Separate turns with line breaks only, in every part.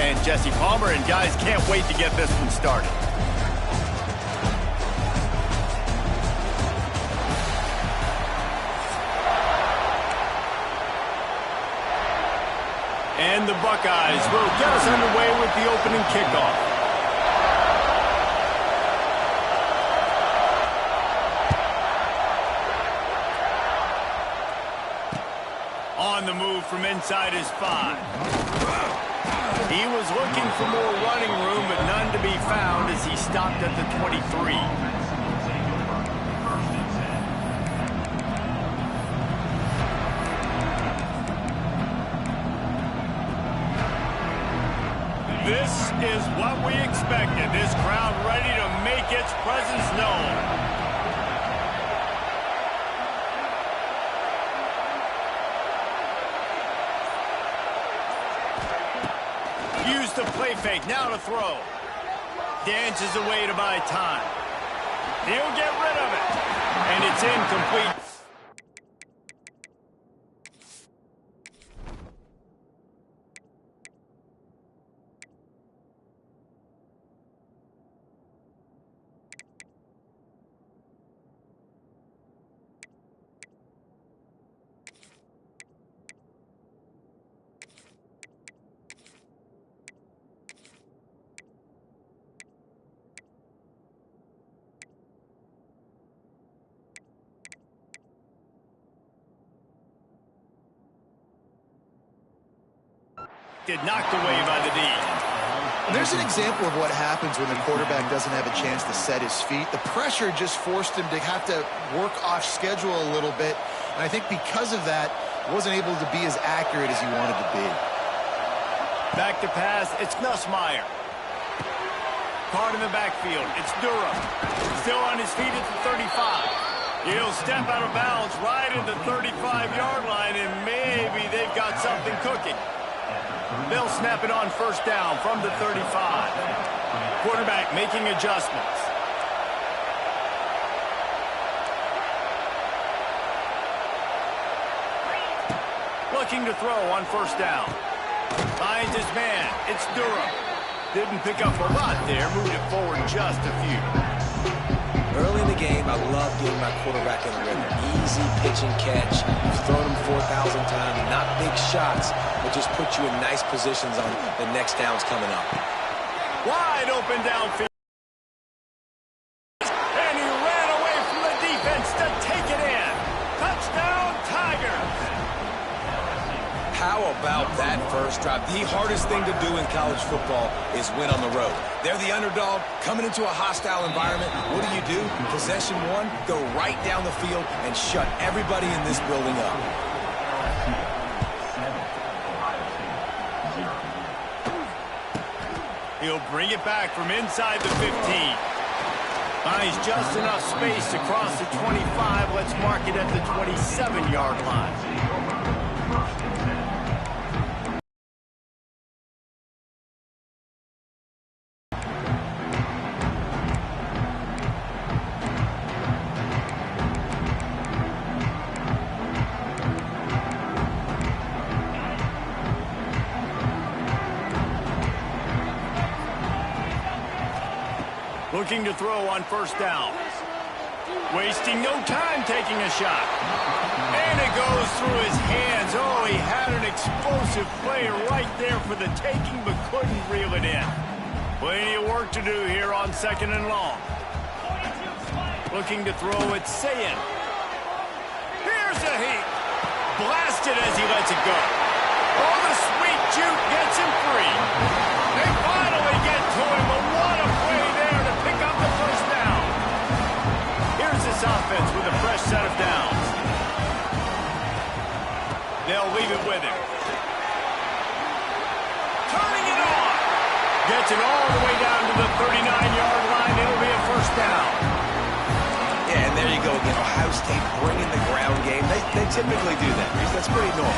And Jesse Palmer and guys can't wait to get this one started. And the Buckeyes will get us underway with the opening kickoff. On the move from inside his 5. He was looking for more running room, but none to be found as he stopped at the 23. This is what we expected. This crowd ready to make its presence known. Use the play fake, now to throw. Dances away to buy time. He'll get rid of it. And it's incomplete. Knocked away by the D.
There's an example of what happens when the quarterback doesn't have a chance to set his feet. The pressure just forced him to have to work off schedule a little bit. And I think because of that, wasn't able to be as accurate as he wanted to be.
Back to pass, it's Nussmeier. Card in the backfield, it's Durham. Still on his feet at the 35. He'll step out of bounds right at the 35-yard line, and maybe they've got something cooking. They'll snap it on first down from the 35. Quarterback making adjustments. Looking to throw on first down. Finds his man. It's Durham. Didn't pick up a lot there. Moved it forward just a few.
Early in the game, I love getting my quarterback in the rhythm. Easy pitch and catch. You've thrown him 4,000 times. Not big shots, but just put you in nice positions on the next downs coming up.
Wide open downfield. And he ran away from the defense to take it in. Touchdown, Tigers.
How about that first drive? The hardest thing to do in college football is win on the road. They're the underdog, coming into a hostile environment. What do? Possession one, go right down the field and shut everybody in this building up.
He'll bring it back from inside the 15. Finds just enough space to cross the 25. Let's mark it at the 27-yard line. Looking to throw on first down. Wasting no time taking a shot. And it goes through his hands. Oh, he had an explosive play right there for the taking, but couldn't reel it in. Plenty of work to do here on second and long. Looking to throw it, Sayin. Here's a heat. Blasted as he lets it go. Oh, the sweet juke gets him free. They finally get to him, but what a play there to pick up the first down. Here's this offense with a fresh set of downs. They'll leave it with him. Turning it on. Gets it all the way down to the 39-yard line. It'll be a first down.
Yeah, and there you go again. Ohio State bringing the ground game. They typically do that. That's pretty normal.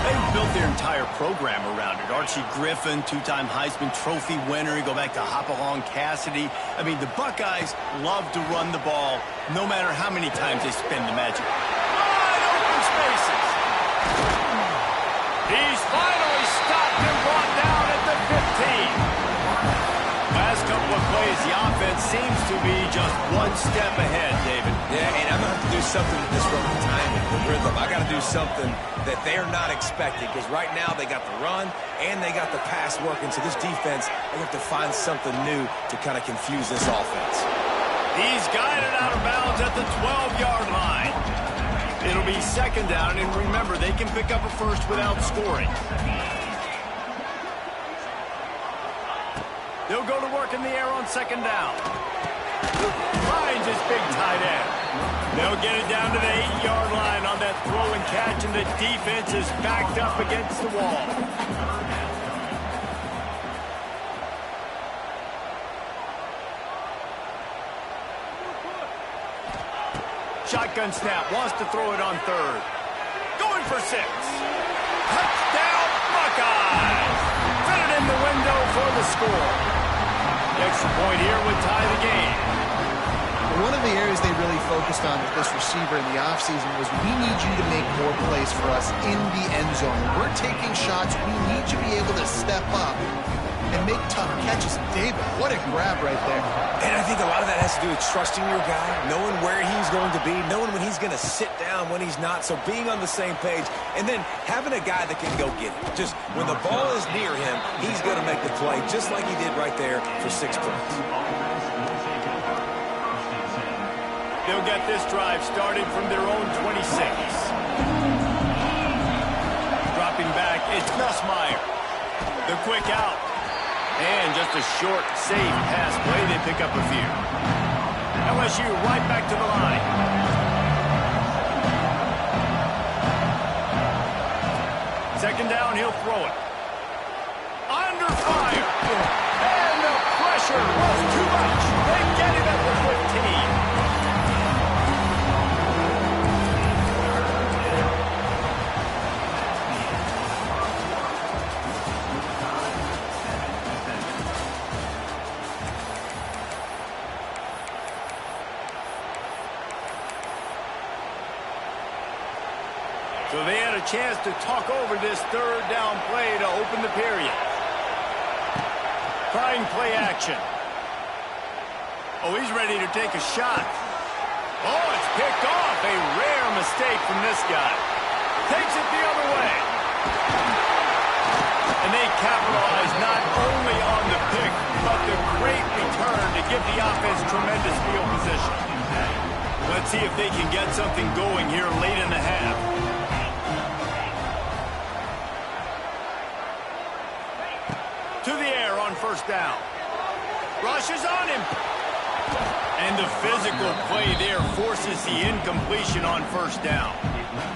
They've built their entire program around it. Archie Griffin, two-time Heisman Trophy winner. You go back to Hopalong Cassidy. I mean, the Buckeyes love to run the ball, no matter how many times they spin the magic. Wide open spaces. He's finally stopped and brought down at the 15. will be just one step ahead, David.
Yeah, and I'm going to have to do something to disrupt the timing, the rhythm. I got to do something that they're not expecting, because right now they got the run and they got the pass working. So this defense, they have to find something new to kind of confuse this offense.
He's guided out of bounds at the 12-yard line. It'll be second down, and remember, they can pick up a first without scoring. They'll go to work in the air on second down. Finds his big tight end. They'll get it down to the 8-yard line on that throw and catch, and the defense is backed up against the wall. Shotgun snap, wants to throw it on third. Going for 6. Touchdown, Buckeyes! Fit it in the window for the score. The extra point here would tie the game.
One of the areas they really focused on with this receiver in the offseason was, we need you to make more plays for us in the end zone. When we're taking shots, we need you to be able to step up and make tough catches. David, what a grab right there.
And I think a lot of that has to do with trusting your guy, knowing where he's going to be, knowing when he's going to sit down, when he's not. So being on the same page, and then having a guy that can go get it. Just when the ball is near him, he's going to make the play, just like he did right there for 6 points.
They'll get this drive started from their own 26. Dropping back, it's Nussmeier. The quick out. And just a short, safe pass play. They pick up a few. LSU right back to the line. Second down, he'll throw it. Under fire. And the pressure was too much. They get him at the 15. So they had a chance to talk over this third down play to open the period. Trying play action. Oh, he's ready to take a shot. Oh, it's picked off. A rare mistake from this guy. Takes it the other way. And they capitalize not only on the pick, but the great return to give the offense tremendous field position. Let's see if they can get something going here late in the half. To the air on first down. Rushes on him. And the physical play there forces the incompletion on first down.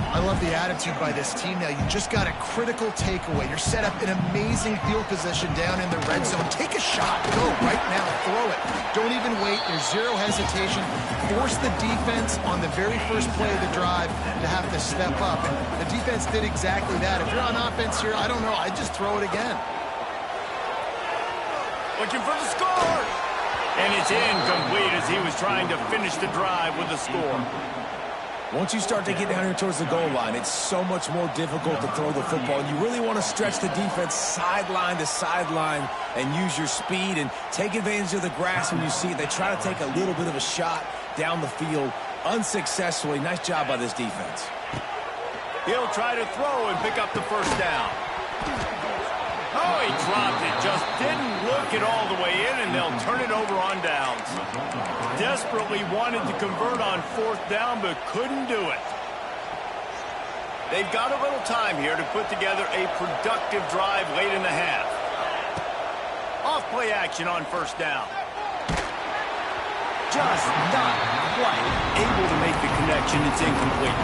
I love the attitude by this team now. You just got a critical takeaway. You're set up in amazing field position down in the red zone. Take a shot. Go right now. Throw it. Don't even wait. There's zero hesitation. Force the defense on the very first play of the drive to have to step up. And the defense did exactly that. If you're on offense here, I don't know. I'd just throw it again.
Looking for the score. And it's incomplete as he was trying to finish the drive with a score.
Once you start to get down here towards the goal line, it's so much more difficult to throw the football. You really want to stretch the defense sideline to sideline and use your speed and take advantage of the grass when you see it. They try to take a little bit of a shot down the field unsuccessfully. Nice job by this defense.
He'll try to throw and pick up the first down. Oh, he dropped it. Just didn't look it all the way in, and they'll turn it over on downs. Desperately wanted to convert on fourth down, but couldn't do it. They've got a little time here to put together a productive drive late in the half. Off play action on first down. Just not quite able to make the connection. It's incomplete.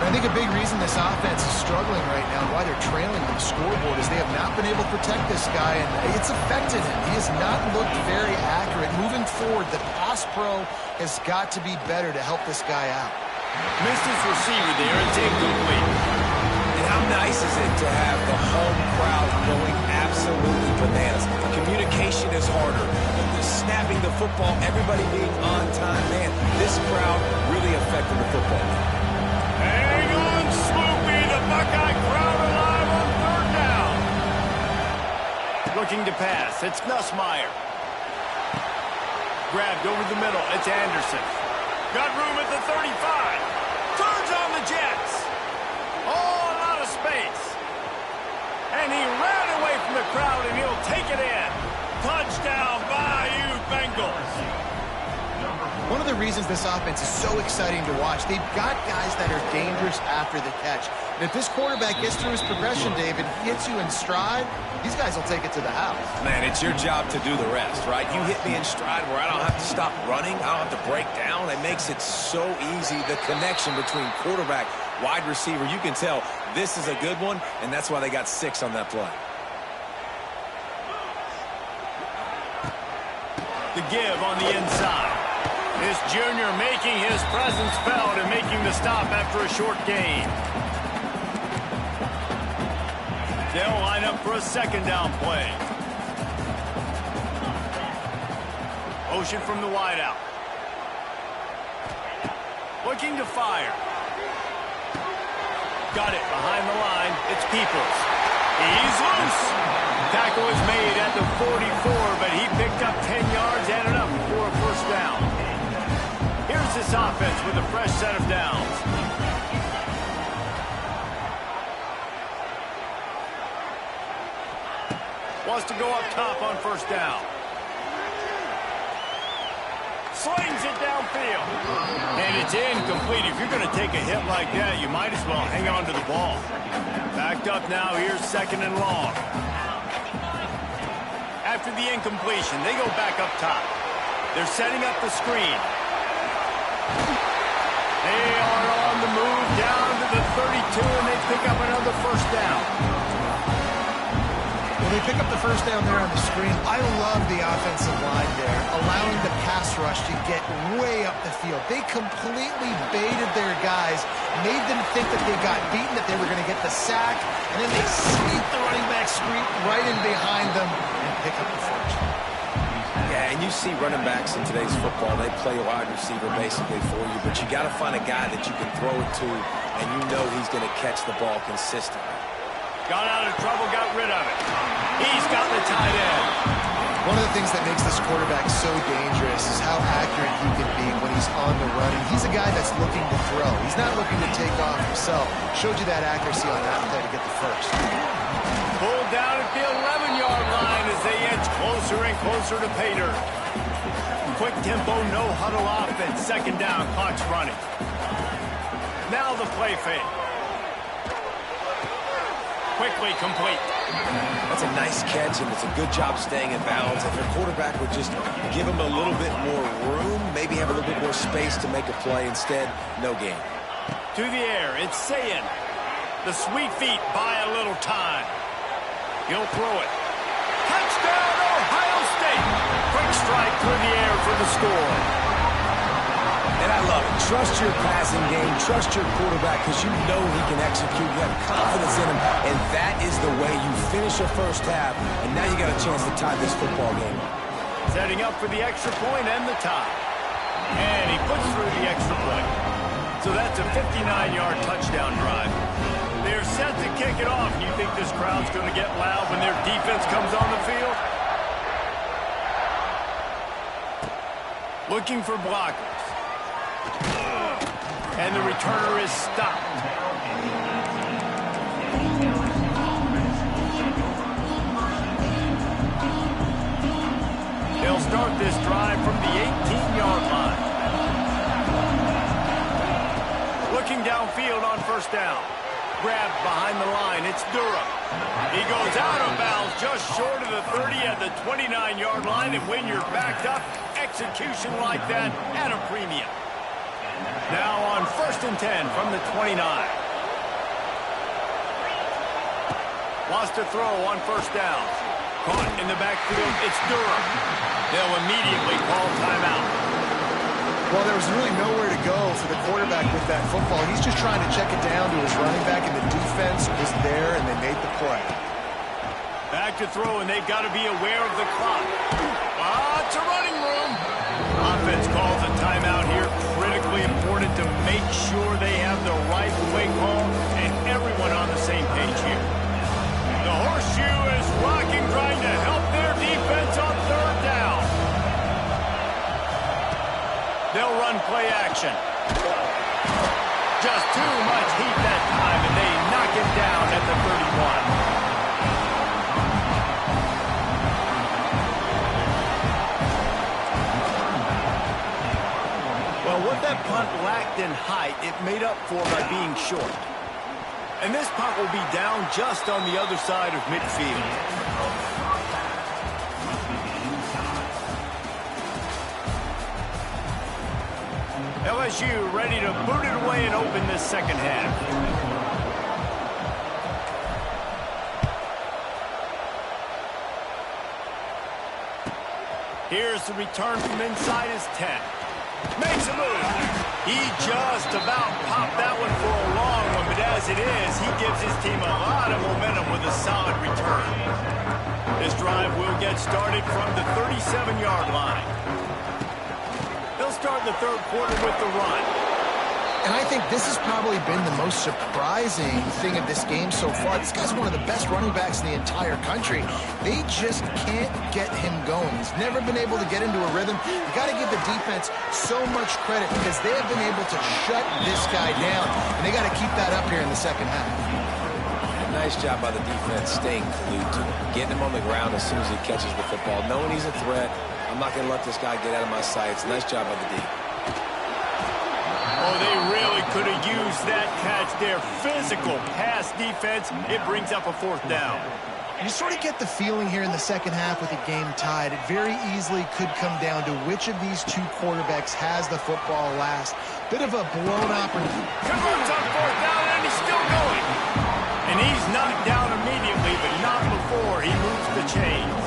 I think a big reason this offense is struggling right now, why they're trailing on the scoreboard, is they have not been able to protect this guy, and it's affected him. He has not looked very accurate. Moving forward, the pass pro has got to be better to help this guy out.
Missed his receiver there. It's incomplete.
And how nice is it to have the home crowd going absolutely bananas? Communication is harder. Snapping the football, everybody being on time. Man, this crowd really affected the football.
Hang on, Sloopy. The Buckeye crowd alive on third down. Looking to pass. It's Nussmeier. Grabbed over the middle. It's Anderson. Got room at the 35. Turns on the Jets. All out of space. And he ran away from the crowd, and he'll take it in. Touchdown, Bayou Bengals.
One of the reasons this offense is so exciting to watch, they've got guys that are dangerous after the catch. And if this quarterback gets through his progression, David, hits you in stride, these guys will take it to the house.
Man, it's your job to do the rest, right? You hit me in stride where I don't have to stop running. I don't have to break down. It makes it so easy, the connection between quarterback, wide receiver. You can tell this is a good one, and that's why they got 6 on that play.
The give on the inside. This junior making his presence felt and making the stop after a short gain. They'll line up for a second down play. Motion from the wideout. Looking to fire. Got it behind the line. It's Peoples. He's loose. Tackle is made at the 44, but he picked up 10 yards and enough for a first down. Here's this offense with a fresh set of downs. Wants to go up top on first down. Slings it downfield. And it's incomplete. If you're going to take a hit like that, you might as well hang on to the ball. Backed up now. Here's second and long. After the incompletion, they go back up top. They're setting up the screen. They are on the move down to the 32, and they pick up another first down.
When they pick up the first down there on the screen, I love the offensive line there, allowing the pass rush to get way up the field. They completely baited their guys, made them think that they got beaten, that they were going to get the sack, and then they sneak the running back screen right in behind them and pick up the first.
Yeah, and you see running backs in today's football, they play wide receiver basically for you, but you got to find a guy that you can throw it to, and you know he's going to catch the ball consistently.
Got out of trouble, got rid of it. He's got the tight end.
One of the things that makes this quarterback so dangerous is how accurate he can be when he's on the run. And he's a guy that's looking to throw. He's not looking to take off himself. Showed you that accuracy on that play to get the first.
Pulled down at the 11-yard line as they edge closer and closer to Pater. Quick tempo, no huddle offense. Second down, clock's running. Now the play fake. Quickly complete.
That's a nice catch, and it's a good job staying in bounds. If your quarterback would just give him a little bit more room, maybe have a little bit more space to make a play. Instead, no gain.
To the air, it's Sayin. The sweet feet buy a little time. He'll throw it. Touchdown, Ohio State. Quick strike through the air for the score.
And I love it. Trust your passing game. Trust your quarterback because you know he can execute. You have confidence in him, and that is the way you finish a first half, and now you got a chance to tie this football game.
Setting up for the extra point and the tie. And he puts through the extra point. So that's a 59-yard touchdown drive. They're set to kick it off. You think this crowd's going to get loud when their defense comes on the field? Looking for blockers. And the returner is stopped. They'll start this drive from the 18-yard line. Looking downfield on first down. Grabbed behind the line. It's Durham. He goes out of bounds just short of the 30 at the 29-yard line. And when you're backed up, execution like that at a premium. Now on first and 10 from the 29. Wants to throw on first down. Caught in the backfield. It's Durham. They'll immediately call timeout.
Well, there was really nowhere to go for the quarterback with that football. He's just trying to check it down to his running back, and the defense was there, and they made the play.
Back to throw, and they've got to be aware of the clock. Lots of running room. Offense calls a timeout here. Critically important to make sure they have the right play call and everyone on the same page here. The horseshoe is rocking, trying to help their defense on third down. possession. Just too much heat that time, and they knock him down at the 31. Well, what that punt lacked in height, it made up for by being short. And this punt will be down just on the other side of midfield. LSU ready to boot it away and open this second half. Here's the return from inside his 10. Makes a move. He just about popped that one for a long one, but as it is, he gives his team a lot of momentum with a solid return. This drive will get started from the 37-yard line. They'll start the third quarter with the run.
And I think this has probably been the most surprising thing of this game so far. This guy's one of the best running backs in the entire country. They just can't get him going. He's never been able to get into a rhythm. You got to give the defense so much credit because they have been able to shut this guy down. And they got to keep that up here in the second half.
Nice job by the defense staying glued to him, getting him on the ground as soon as he catches the football, knowing he's a threat. I'm not going to let this guy get out of my sights. Nice job by the D.
Oh, they really could have used that catch there. Physical pass defense. It brings up a fourth down.
You sort of get the feeling here in the second half with the game tied. It very easily could come down to which of these two quarterbacks has the football last. Bit of a blown opportunity.
Converts on fourth down, and he's still going. And he's knocked down immediately, but not before he moves the chains.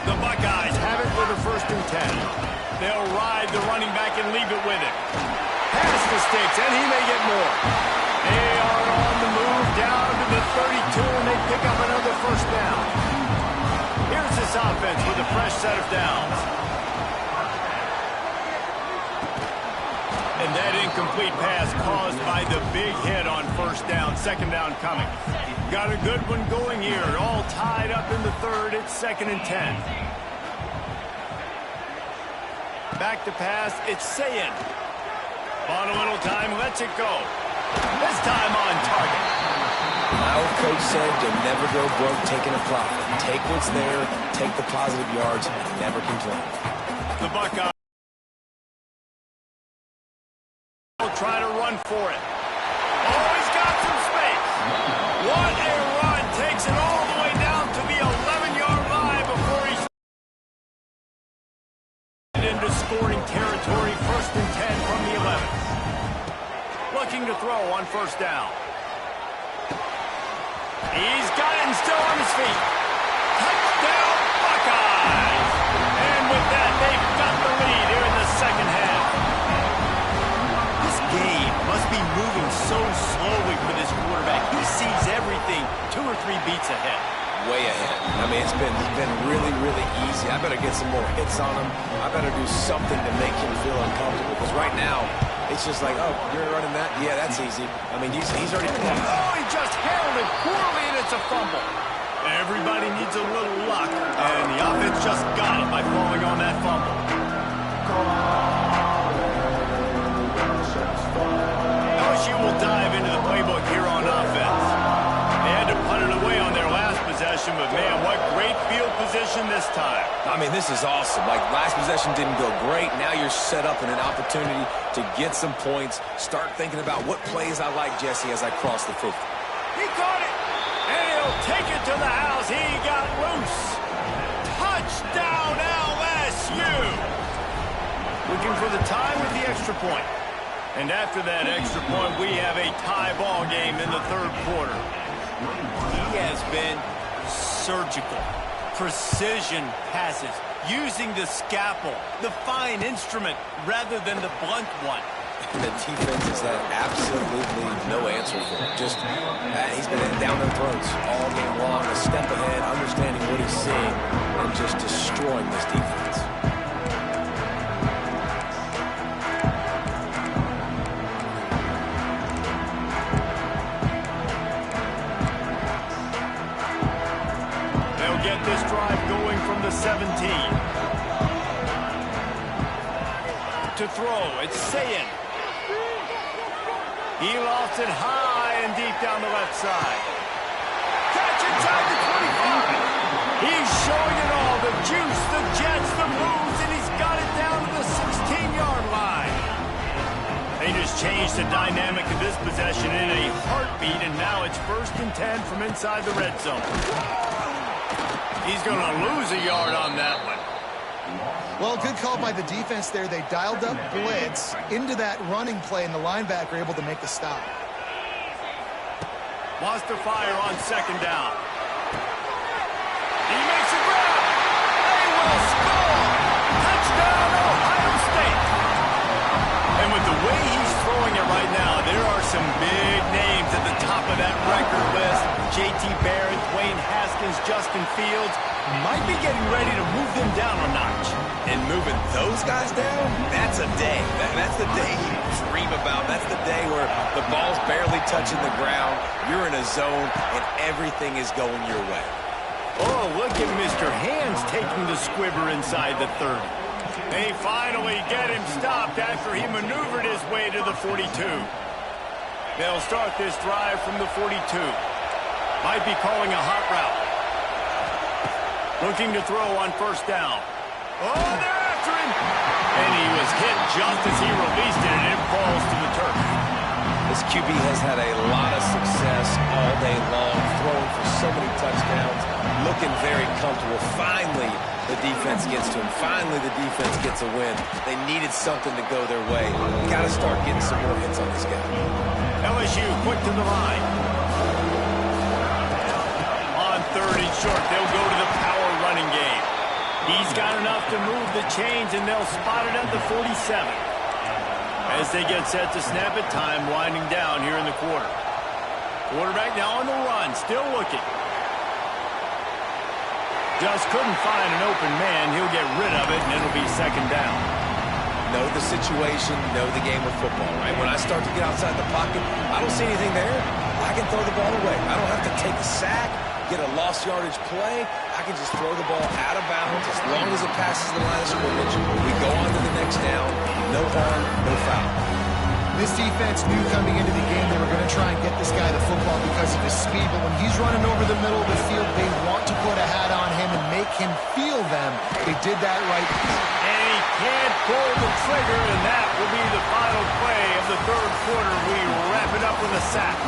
The Buckeyes have it with a 1st and 10. They'll ride the running back and leave it with it. Pass the sticks, and he may get more. They are on the move down to the 32, and they pick up another 1st down. Here's this offense with a fresh set of downs. And that incomplete pass caused by the big hit on 1st down. 2nd down coming. Got a good one going here. All tied up in the 3rd. It's 2nd and 10. Back to pass. It's Sayin. On a little time. Lets it go. This time on target.
Our coach said you'll never go broke taking a profit. Take what's there. Take the positive yards. And never complain.
The Buckeyes try to run for it. Oh, he's got some space. What a run. Takes it all the way down to the 11-yard line before he's into scoring territory. 1st and 10 from the 11. Looking to throw on 1st down. He's got it and still on his feet. Touchdown, Buckeyes. And with that, they've got the lead here in the second half. Game must be moving so slowly for this quarterback. He sees everything 2 or 3 beats ahead.
Way ahead. I mean, it's been really, really easy. I better get some more hits on him. I better do something to make him feel uncomfortable. Because right now, it's just like, oh, you're running that? Yeah, that's easy. I mean, he's already...
Oh, he just handled it poorly, and it's a fumble. Everybody needs a little luck, and the offense just got it by falling on that fumble. LSU will dive into the playbook here on offense. They had to punt it away on their last possession, but man, what great field position this time.
I mean, this is awesome. Like, last possession didn't go great. Now you're set up in an opportunity to get some points. Start thinking about what plays I like, Jesse, as I cross the 50.
He caught it, and he'll take it to the house. He got loose. Touchdown, LSU. Looking for the tie with the extra point. And after that extra point, we have a tie ball game in the 3rd quarter. He has been surgical. Precision passes, using the scalpel, the fine instrument, rather than the blunt one.
The defense has had absolutely no answer for him. Just, he's been down their throats all game long, a step ahead, understanding what he's seeing, and just destroying this defense.
Get this drive going from the 17. to throw. It's Sayin. He lofts it high and deep down the left side. Catch inside the 25. He's showing it all. The juice, the jets, the moves, and he's got it down to the 16-yard line. They just changed the dynamic of this possession in a heartbeat, and now it's 1st and 10 from inside the red zone. He's going to lose a yard on that one.
Well, good call by the defense there. They dialed up blitz into that running play, and the linebacker able to make the stop.
Wants to fire on 2nd down. He makes a grab. They will score. Touchdown, Ohio State. And with the way he's throwing it right now, there are some big names at the top of that record list. J.T. Barrett, Dwayne Haskins, Justin Fields might be getting ready to move them down a notch.
And moving those guys down, that's a day. That's the day you dream about. That's the day where the ball's barely touching the ground, you're in a zone, and everything is going your way.
Oh, look at Mr. Hands taking the squibber inside the 30. They finally get him stopped after he maneuvered his way to the 42. They'll start this drive from the 42. Might be calling a hot route. Looking to throw on 1st down. Oh, they're after him! And he was hit just as he released it, and it falls to the turf.
This QB has had a lot of success all day long, throwing for so many touchdowns, looking very comfortable. Finally, the defense gets to him. Finally, the defense gets a win. They needed something to go their way. Got to start getting some more hits on this guy.
LSU quick to the line. On 3rd and short, they'll go to the power running game. He's got enough to move the chains, and they'll spot it at the 47. As they get set to snap it, time winding down here in the quarter. Quarterback now on the run, still looking. Just couldn't find an open man. He'll get rid of it, and it'll be 2nd down.
Know the situation, know the game of football, right? When I start to get outside the pocket, I don't see anything there. I can throw the ball away. I don't have to take a sack, get a lost yardage play. I can just throw the ball out of bounds as long as it passes the line of scrimmage. We go on to the next down. No harm, no foul.
This defense knew coming into the game they were going to try and get this guy the football because of his speed, but when he's running over the middle of the field, they want to put a hat on him and make him feel them. They did that right.
And he can't pull the trigger, and that will be the final play of the 3rd quarter. We wrap it up with a sack.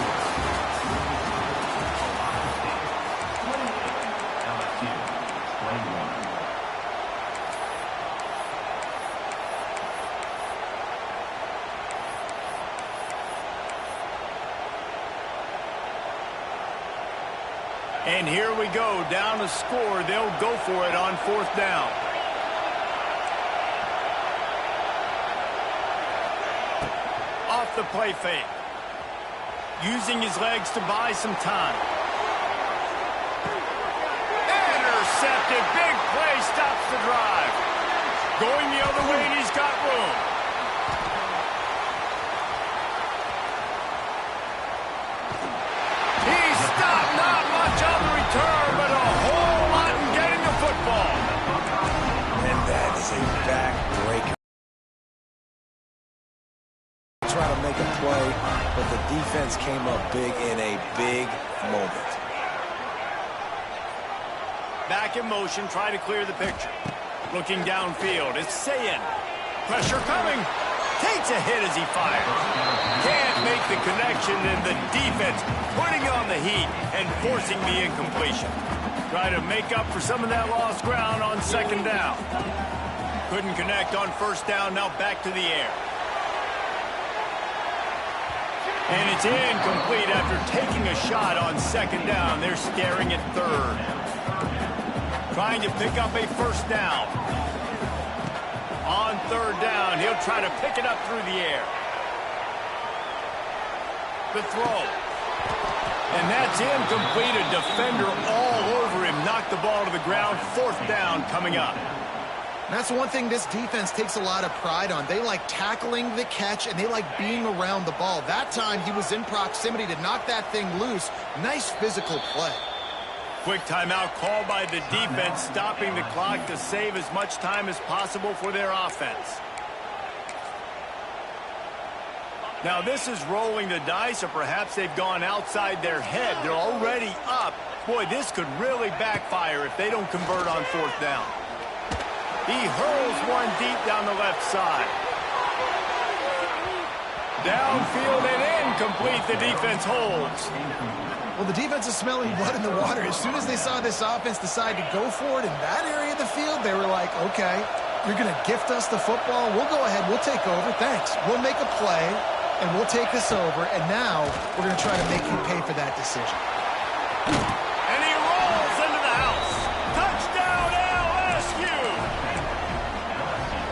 And here we go, down to score. They'll go for it on 4th down. Off the play fake. Using his legs to buy some time. Intercepted. Big play stops the drive. Going the other way, and he's got room. But a whole lot in getting the football.
And that is a backbreaker. Try to make a play, but the defense came up big in a big moment.
Back in motion, try to clear the picture. Looking downfield, it's Sayin. Pressure coming. Takes a hit as he fires. Can't make the connection, and the defense putting on the heat and forcing the incompletion. Try to make up for some of that lost ground on 2nd down. Couldn't connect on 1st down, now back to the air. And it's incomplete after taking a shot on 2nd down. They're staring at 3rd. Trying to pick up a 1st down. On 3rd down, he'll try to pick it up through the air. The throw. And that's incomplete. A defender all over him. Knocked the ball to the ground. 4th down coming up.
And that's one thing this defense takes a lot of pride on. They like tackling the catch, and they like being around the ball. That time, he was in proximity to knock that thing loose. Nice physical play.
Quick timeout called by the defense, stopping the clock to save as much time as possible for their offense. Now, this is rolling the dice, or perhaps they've gone outside their head. They're already up. Boy, this could really backfire if they don't convert on fourth down. He hurls one deep down the left side. Downfield and incomplete. The defense holds.
Well, the defense is smelling blood in the water. As soon as they saw this offense decide to go for it in that area of the field, they were like, okay, you're going to gift us the football. We'll go ahead. We'll take over. Thanks. We'll make a play, and we'll take this over. And now we're going to try to make you pay for that decision.
And he rolls into the house. Touchdown, LSU!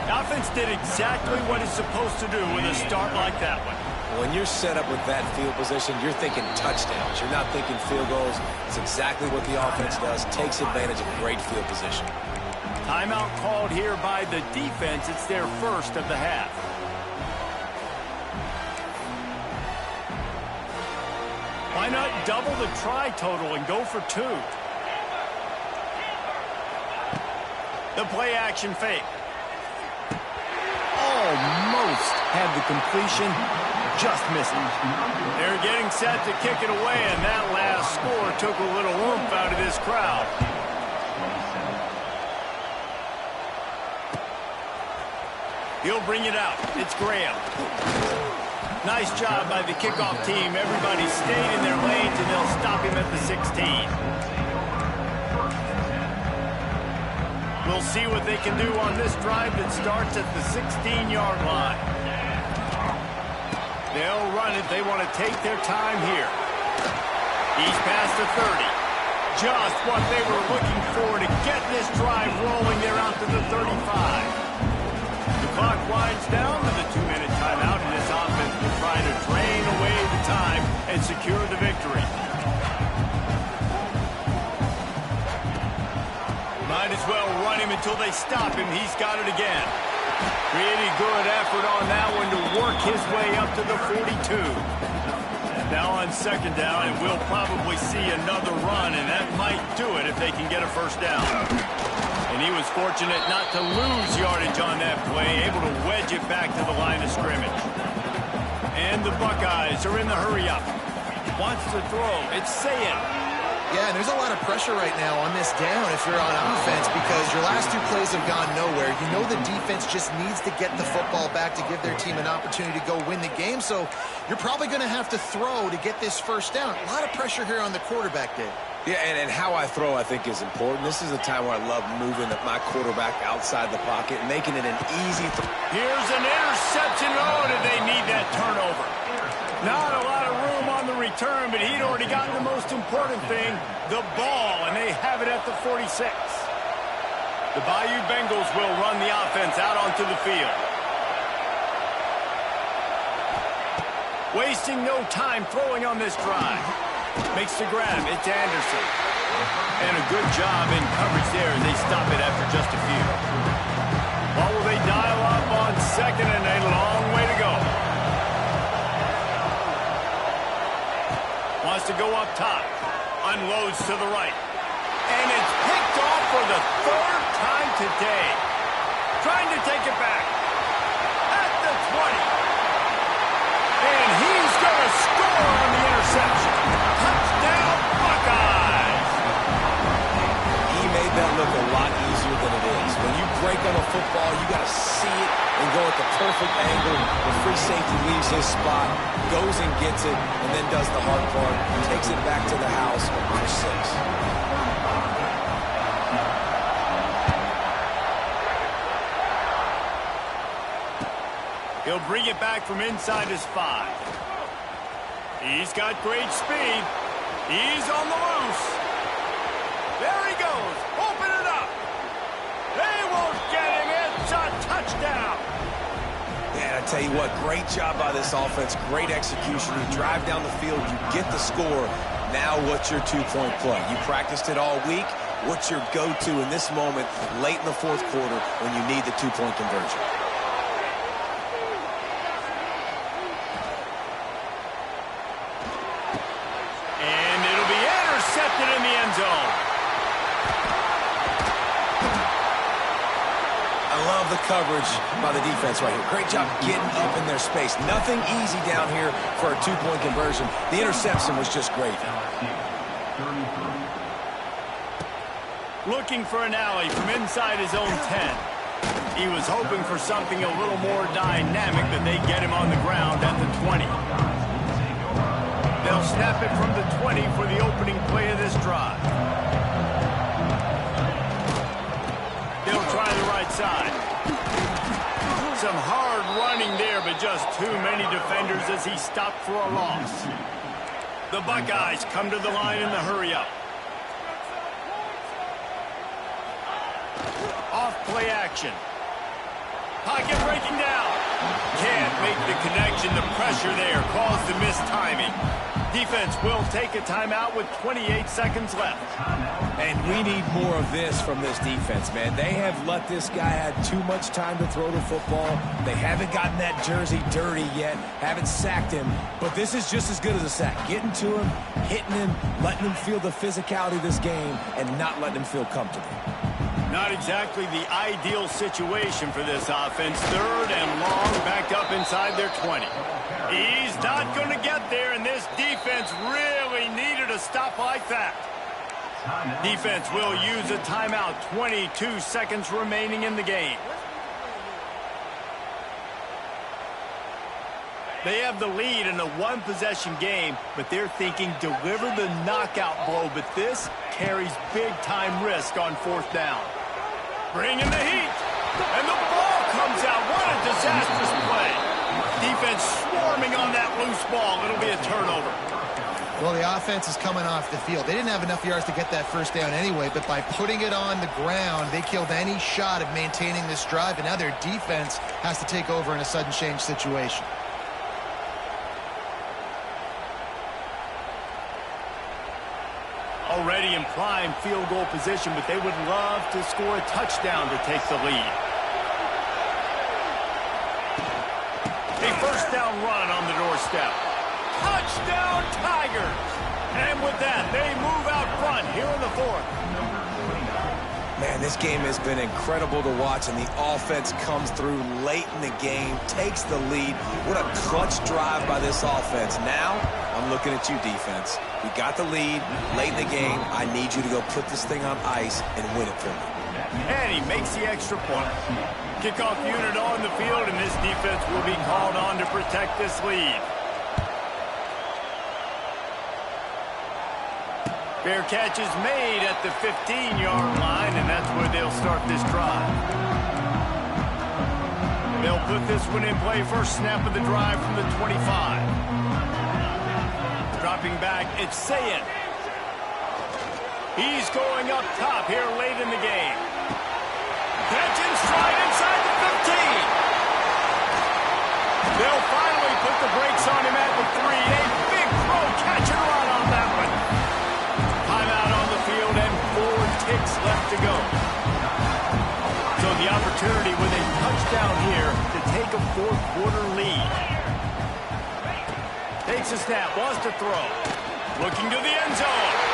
The offense did exactly what it's supposed to do with a start like that one.
When you're set up with that field position, you're thinking touchdowns. You're not thinking field goals. It's exactly what the offense does. Takes advantage of great field position.
Timeout called here by the defense. It's their first of the half. Why not double the try total and go for 2? The play action fake. Almost had the completion, just missing. They're getting set to kick it away, and that last score took a little oomph out of this crowd. He'll bring it out. It's Graham. Nice job by the kickoff team. Everybody stayed in their lanes, and they'll stop him at the 16. We'll see what they can do on this drive that starts at the 16-yard line. They'll run it. They want to take their time here. He's past the 30. Just what they were looking for to get this drive rolling. They're out to the 35. The clock winds down to the 2-minute timeout, and this offense will try to drain away the time and secure the victory. Might as well run him until they stop him. He's got it again. Really good effort on that one to work his way up to the 42. Now on second down, and we'll probably see another run, and that might do it if they can get a first down. And he was fortunate not to lose yardage on that play, able to wedge it back to the line of scrimmage. And the Buckeyes are in the hurry-up. Wants to throw. It's Saying.
Yeah, and there's a lot of pressure right now on this down if you're on offense because your last 2 plays have gone nowhere. You know the defense just needs to get the football back to give their team an opportunity to go win the game, so you're probably going to have to throw to get this first down. A lot of pressure here on the quarterback, Dave.
Yeah, and how I throw, I think, is important. This is a time where I love moving my quarterback outside the pocket, making it an easy throw.
Here's an interception. Oh, did they need that turnover? Not a lot of room on the return, but he'd already gotten the most important thing, the ball, and they have it at the 46. The Bayou Bengals will run the offense out onto the field. Wasting no time throwing on this drive. Makes the grab. It's Anderson. And a good job in coverage there as they stop it after just a few. What will they dial up on second, and a long way to go. Wants to go up top. Unloads to the right. And it's picked off for the 3rd time today. Trying to take it back. At the 20. And he's going to score on the interception. Touchdown, Buckeyes!
He made that look a lot easier than it is. When you break on a football, you got to see it and go at the perfect angle. The free safety leaves his spot, goes and gets it, and then does the hard part, takes it back to the house for 6.
He'll bring it back from inside his 5. He's got great speed. He's on the loose. There he goes. Open it up. They won't get him. It's a touchdown.
Man, I tell you what, great job by this offense. Great execution. You drive down the field, you get the score. Now what's your 2-point play? You practiced it all week. What's your go-to in this moment late in the 4th quarter when you need the 2-point conversion?
In the end zone.
I love Love the coverage by the defense right here. Great job getting up in their space. Nothing easy down here for a two-point conversion. The interception was just great.
Looking for an alley from inside his own 10. He was hoping for something a little more dynamic, but they get him on the ground at the 20. They'll snap it from the 20 for the opening play of this drive. They'll try the right side. Some hard running there, but just too many defenders as he stopped for a loss. The Buckeyes come to the line in the hurry-up. Off play action. Pocket breaking down. Can't make the connection. The pressure there caused the missed timing. Defense will take a timeout with 28 seconds left.
And we need more of this from this defense, man. They have let this guy have too much time to throw the football. They haven't gotten that jersey dirty yet, haven't sacked him. But this is just as good as a sack. Getting to him, hitting him, letting him feel the physicality of this game, and not letting him feel comfortable.
Not exactly the ideal situation for this offense. Third and long, backed up inside their 20. He's not going to get there, and this defense really needed a stop like that. Defense will use a timeout. 22 seconds remaining in the game. They have the lead in a one-possession game, but they're thinking deliver the knockout blow, but this carries big-time risk on fourth down. Bringing the heat, and the ball comes out. What a disastrous play. Defense swarming on that loose ball. It'll be a turnover.
Well, the offense is coming off the field. They didn't have enough yards to get that first down anyway, but by putting it on the ground, they killed any shot of maintaining this drive, and now their defense has to take over in a sudden change situation.
Already in prime field goal position, but they would love to score a touchdown to take the lead. A first down run on the doorstep. Touchdown Tigers! And with that, they move out front here in the fourth.
Man, this game has been incredible to watch, and the offense comes through late in the game, takes the lead. What a clutch drive by this offense. Now, I'm looking at you, defense. We got the lead late in the game. I need you to go put this thing on ice and win it for me.
And he makes the extra point. Kickoff unit on the field, and this defense will be called on to protect this lead. Fair catch is made at the 15-yard line, and that's where they'll start this drive. They'll put this one in play. First snap of the drive from the 25. Dropping back, it's Sayin. He's going up top here late in the game. Catch in stride inside the 15. They'll finally put the brakes on him at the 3. A big throw, catch and run on that one. Timeout on the field and 4 ticks left to go. So the opportunity with a touchdown here to take a fourth-quarter lead. Takes a snap, wants to throw. Looking to the end zone.